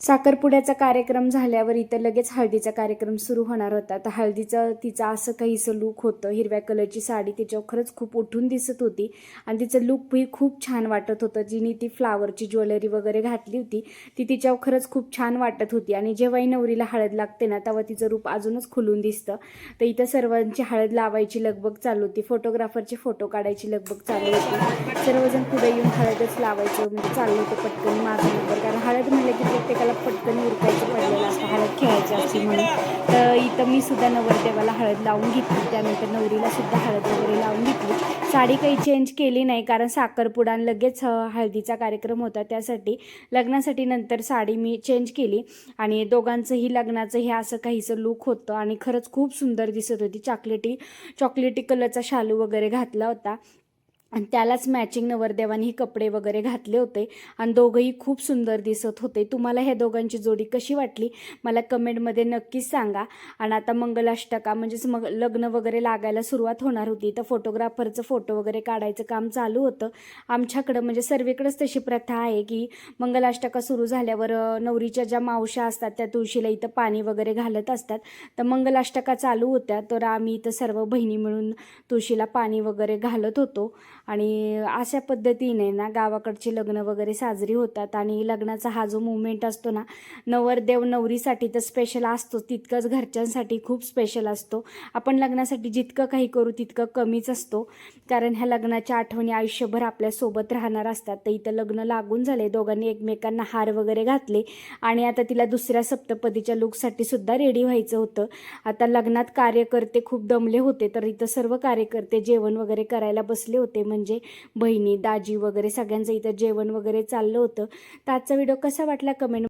साखरपुड्याचा कार्यक्रम झाल्यावर इथं लगेच हळदीचा कार्यक्रम सुरू होणार होता. तर हळदीचं तिचं असं काहीसं लूक होतं. हिरव्या कलरची साडी तिच्यावर खरंच खूप उठून दिसत होती आणि तिचं लूकही खूप छान वाटत होतं. जिने ती फ्लावरची ज्वेलरी वगैरे घातली होती ती तिच्यावर खरंच खूप छान वाटत होती. आणि जेव्हाही नवरीला हळद लागते ना तेव्हा तिचं रूप अजूनच खुलून दिसतं. तर इथं सर्वांची हळद लावायची लगबग चालू होती. फोटोग्राफरचे फोटो काढायची लगबग चालू होती. सर्वजण पुढे येऊन हळदच लावायचं म्हणजे चाललं होतं पटकन माझा नंबर. कारण हळद म्हणलं की प्रत्येकाला पटकन उरकायचं पडलेलं असतं, हळद खेळायची असते म्हणून. तर इथं मी सुद्धा नवरदेवाला हळद लावून घेतली. त्यानंतर नवरीला सुद्धा हळद वगैरे लावून घेतली. साडी काही चेंज केली नाही कारण साखरपुडा आणि लगेच हळदीचा कार्यक्रम होता, त्यासाठी लग्नासाठी नंतर साडी मी चेंज केली. आणि दोघांचंही लग्नाचं हे असं काहीसं लूक होतं आणि खरंच खूप सुंदर दिसत होती. चॉकलेटी कलरचा शालू वगैरे घातला होता आणि त्यालाच मॅचिंग नवरदेवानी कपडे वगैरे घातले होते आणि दोघंही खूप सुंदर दिसत होते. तुम्हाला ह्या दोघांची जोडी कशी वाटली मला कमेंटमध्ये नक्कीच सांगा. आणि आता मंगलाष्टका म्हणजेच मग लग्न वगैरे लागायला सुरुवात होणार होती. तर फोटोग्राफरचं फोटो वगैरे काढायचं काम चालू होतं आमच्याकडं. म्हणजे सर्वीकडेच तशी प्रथा आहे की मंगलाष्टका सुरू झाल्यावर नवरीच्या ज्या मावश्या असतात त्या तुळशीला इथं पाणी वगैरे घालत असतात. तर मंगलाष्टका चालू होत्या तर आम्ही इथं सर्व बहिणी मिळून तुळशीला पाणी वगैरे घालत होतो. आणि अशा पद्धतीने ना गावाकडची लग्न वगैरे साजरी होतात. आणि लग्नाचा हा जो मुवमेंट असतो ना नवरदेव नवरीसाठी तर स्पेशल असतो तितकंच घरच्यांसाठी खूप स्पेशल असतो. आपण लग्नासाठी जितकं काही करू तितकं कमीच असतो कारण ह्या लग्नाच्या आठवणी आयुष्यभर आपल्यासोबत राहणार असतात. तर इथं लग्न लागून झाले, दोघांनी एकमेकांना हार वगैरे घातले आणि आता तिला दुसऱ्या सप्तपदीच्या लुकसाठी सुद्धा रेडी व्हायचं होतं. आता लग्नात कार्यकर्ते खूप दमले होते तर इथं सर्व कार्यकर्ते जेवण वगैरे करायला बसले होते. म्हणजे बहिणी दाजी वगैरे सगळ्यांचं इथं जेवण वगैरे चाललं होतं. तर आजचा व्हिडिओ कसा वाटला कमेंट